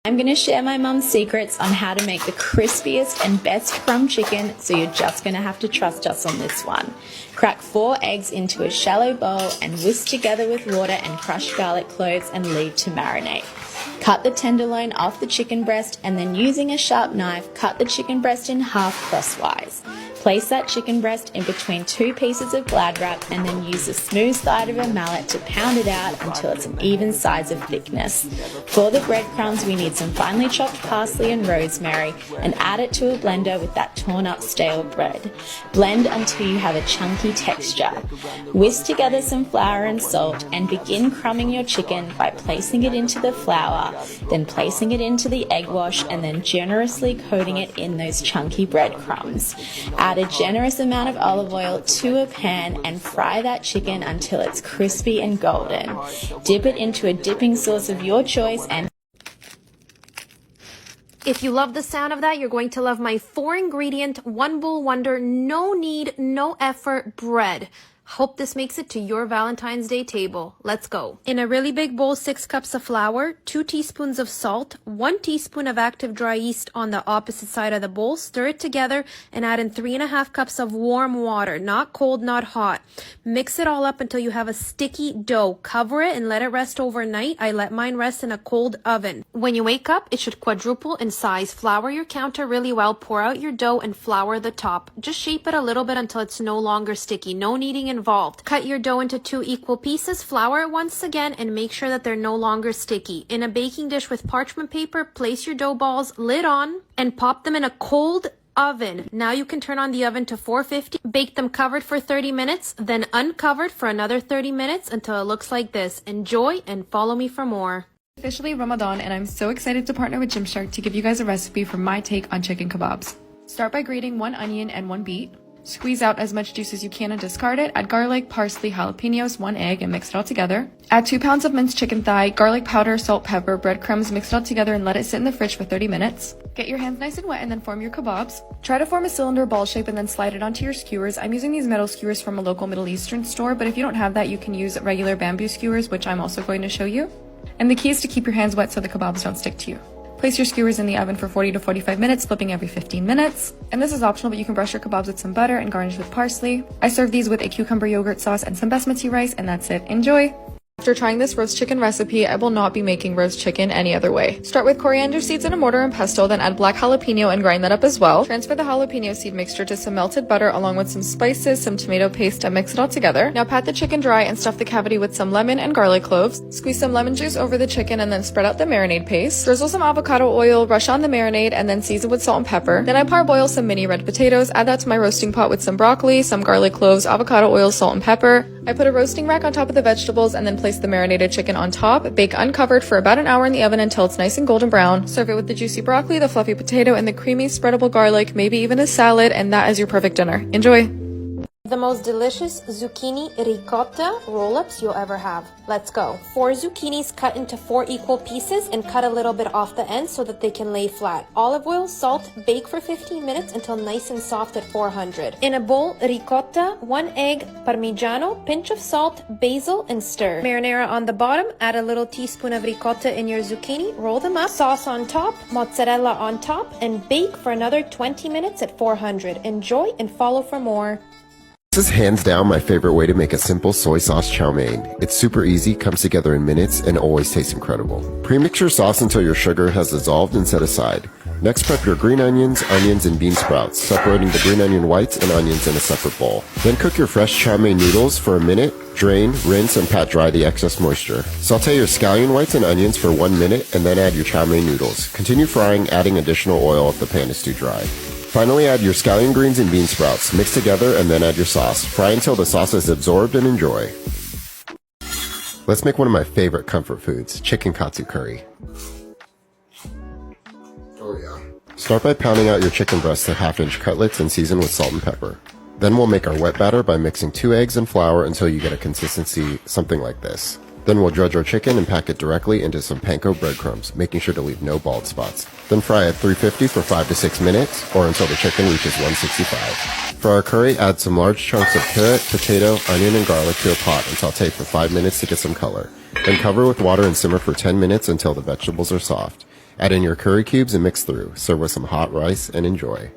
I'm going to share my mum's secrets on how to make the crispiest and best crumb chicken, so you're just going to have to trust us on this one. Crack 4 eggs into a shallow bowl and whisk together with water and crushed garlic cloves and leave to marinate. Cut the tenderloin off the chicken breast and then using a sharp knife, cut the chicken breast in half crosswise. Place that chicken breast in between 2 pieces of Glad wrap and then use the smooth side of a mallet to pound it out until it's an even size of thickness. For the breadcrumbs, we need some finely chopped parsley and rosemary and add it to a blender with that torn up stale bread. Blend until you have a chunky texture. Whisk together some flour and salt and begin crumbing your chicken by placing it into the flour, then placing it into the egg wash and then generously coating it in those chunky breadcrumbs. Add a generous amount of olive oil to a pan and fry that chicken until it's crispy and golden. Dip it into a dipping sauce of your choice and if you love the sound of that, you're going to love my 4-ingredient, 1-bowl wonder, no need, no effort bread. Hope this makes it to your Valentine's Day table. Let's go. In a really big bowl, 6 cups of flour, 2 teaspoons of salt, 1 teaspoon of active dry yeast on the opposite side of the bowl. Stir it together and add in 3.5 cups of warm water, not cold, not hot. Mix it all up until you have a sticky dough. Cover it and let it rest overnight. I let mine rest in a cold oven. When you wake up, it should quadruple in size. Flour your counter really well. Pour out your dough and flour the top. Just shape it a little bit until it's no longer sticky. No kneading involved. Cut your dough into 2 equal pieces, flour it once again, and make sure that they're no longer sticky. In a baking dish with parchment paper, place your dough balls, lid on, and pop them in a cold oven. Now you can turn on the oven to 450, bake them covered for 30 minutes, then uncovered for another 30 minutes until it looks like this. Enjoy and follow me for more. Officially Ramadan, and I'm so excited to partner with Gymshark to give you guys a recipe for my take on chicken kebabs. Start by grating 1 onion and 1 beet. Squeeze out as much juice as you can and discard it. Add garlic, parsley, jalapenos, 1 egg, and mix it all together. Add 2 pounds of minced chicken thigh, garlic powder, salt, pepper, breadcrumbs, mix it all together and let it sit in the fridge for 30 minutes. Get your hands nice and wet and then form your kebabs. Try to form a cylinder ball shape and then slide it onto your skewers. I'm using these metal skewers from a local Middle Eastern store, but if you don't have that, you can use regular bamboo skewers, which I'm also going to show you. And the key is to keep your hands wet so the kebabs don't stick to you. Place your skewers in the oven for 40 to 45 minutes, flipping every 15 minutes. And this is optional, but you can brush your kebabs with some butter and garnish with parsley. I serve these with a cucumber yogurt sauce and some basmati rice, and that's it. Enjoy! After trying this roast chicken recipe, I will not be making roast chicken any other way. Start with coriander seeds in a mortar and pestle, then add black jalapeno and grind that up as well. Transfer the jalapeno seed mixture to some melted butter along with some spices, some tomato paste, and mix it all together. Now pat the chicken dry and stuff the cavity with some lemon and garlic cloves. Squeeze some lemon juice over the chicken and then spread out the marinade paste. Drizzle some avocado oil, rush on the marinade, and then season with salt and pepper. Then I parboil some mini red potatoes, add that to my roasting pot with some broccoli, some garlic cloves, avocado oil, salt, and pepper. I put a roasting rack on top of the vegetables and then place the marinated chicken on top. Bake uncovered for about an hour in the oven until it's nice and golden brown. Serve it with the juicy broccoli, the fluffy potato, and the creamy spreadable garlic, maybe even a salad, and that is your perfect dinner. Enjoy! The most delicious zucchini ricotta roll-ups you'll ever have. Let's go. 4 zucchinis cut into 4 equal pieces and cut a little bit off the end so that they can lay flat. Olive oil, salt, bake for 15 minutes until nice and soft at 400. In a bowl, ricotta, 1 egg, parmigiano, pinch of salt, basil, and stir. Marinara on the bottom, add a little teaspoon of ricotta in your zucchini, roll them up, sauce on top, mozzarella on top, and bake for another 20 minutes at 400. Enjoy and follow for more. This is hands down my favorite way to make a simple soy sauce chow mein. It's super easy, comes together in minutes, and always tastes incredible. Pre-mix your sauce until your sugar has dissolved and set aside. Next, prep your green onions, and bean sprouts, separating the green onion whites and onions in a separate bowl. Then cook your fresh chow mein noodles for a minute, drain, rinse, and pat dry the excess moisture. Saute your scallion whites and onions for 1 minute, and then add your chow mein noodles. Continue frying, adding additional oil if the pan is too dry. Finally, add your scallion greens and bean sprouts. Mix together and then add your sauce. Fry until the sauce is absorbed and enjoy. Let's make one of my favorite comfort foods, chicken katsu curry. Oh yeah. Start by pounding out your chicken breasts to 1/2-inch cutlets and season with salt and pepper. Then we'll make our wet batter by mixing 2 eggs and flour until you get a consistency something like this. Then we'll dredge our chicken and pack it directly into some panko breadcrumbs, making sure to leave no bald spots. Then fry at 350 for 5 to 6 minutes, or until the chicken reaches 165. For our curry, add some large chunks of carrot, potato, onion, and garlic to a pot and saute for 5 minutes to get some color. Then cover with water and simmer for 10 minutes until the vegetables are soft. Add in your curry cubes and mix through. Serve with some hot rice and enjoy.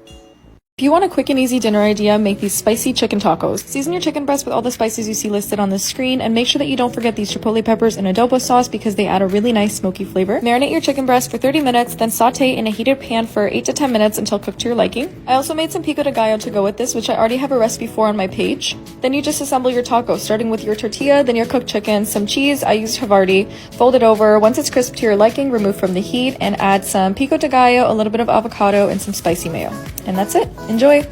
If you want a quick and easy dinner idea, make these spicy chicken tacos. Season your chicken breast with all the spices you see listed on the screen, and make sure that you don't forget these chipotle peppers and adobo sauce because they add a really nice smoky flavor. Marinate your chicken breast for 30 minutes, then saute in a heated pan for 8 to 10 minutes until cooked to your liking. I also made some pico de gallo to go with this, which I already have a recipe for on my page. Then you just assemble your tacos, starting with your tortilla, then your cooked chicken, some cheese, I used Havarti, fold it over. Once it's crisp to your liking, remove from the heat, and add some pico de gallo, a little bit of avocado, and some spicy mayo. And that's it. Enjoy!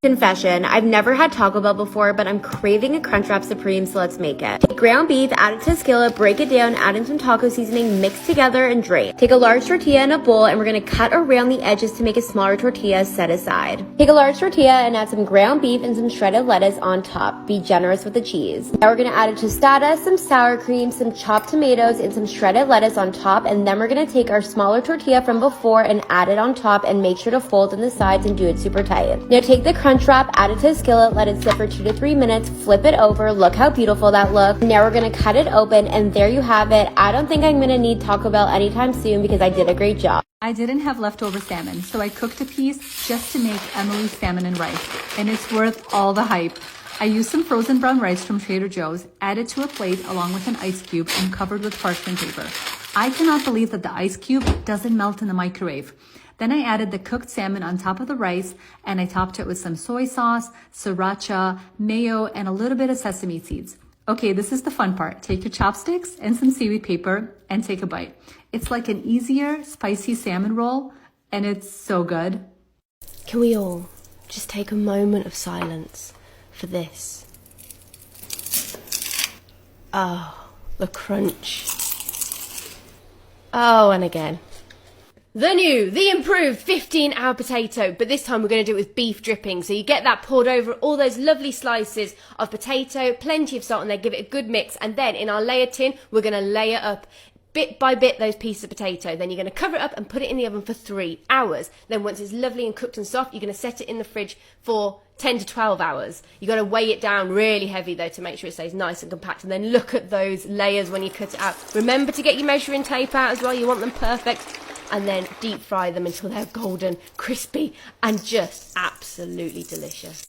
Confession, I've never had Taco Bell before, but I'm craving a Crunchwrap Supreme, so let's make it. Take ground beef, add it to a skillet, break it down, add in some taco seasoning, mix together, and drain. Take a large tortilla in a bowl, and we're going to cut around the edges to make a smaller tortilla set aside. Take a large tortilla and add some ground beef and some shredded lettuce on top. Be generous with the cheese. Now we're going to add a tostada, some sour cream, some chopped tomatoes, and some shredded lettuce on top, and then we're going to take our smaller tortilla from before and add it on top, and make sure to fold in the sides and do it super tight. Now take the Crunchwrap, add it to a skillet, let it sit for 2 to 3 minutes, flip it over, look how beautiful that looks. Now we're gonna cut it open, and there you have it. I don't think I'm gonna need Taco Bell anytime soon because I did a great job. I didn't have leftover salmon, so I cooked a piece just to make Emily's salmon and rice, and it's worth all the hype. I used some frozen brown rice from Trader Joe's, added to a plate along with an ice cube, and covered with parchment paper. I cannot believe that the ice cube doesn't melt in the microwave. Then I added the cooked salmon on top of the rice, and I topped it with some soy sauce, sriracha, mayo, and a little bit of sesame seeds. Okay, this is the fun part. Take your chopsticks and some seaweed paper and take a bite. It's like an easier, spicy salmon roll, and it's so good. Can we all just take a moment of silence for this? Oh, the crunch. Oh, and again. The improved 15-hour potato, but this time we're going to do it with beef dripping. So you get that poured over all those lovely slices of potato, plenty of salt in there, give it a good mix, and then in our layer tin, we're going to layer up bit by bit those pieces of potato. Then you're going to cover it up and put it in the oven for 3 hours. Then once it's lovely and cooked and soft, you're going to set it in the fridge for 10 to 12 hours. You got to weigh it down really heavy though to make sure it stays nice and compact, and then look at those layers when you cut it out. Remember to get your measuring tape out as well, you want them perfect. And then deep fry them until they're golden, crispy, and just absolutely delicious.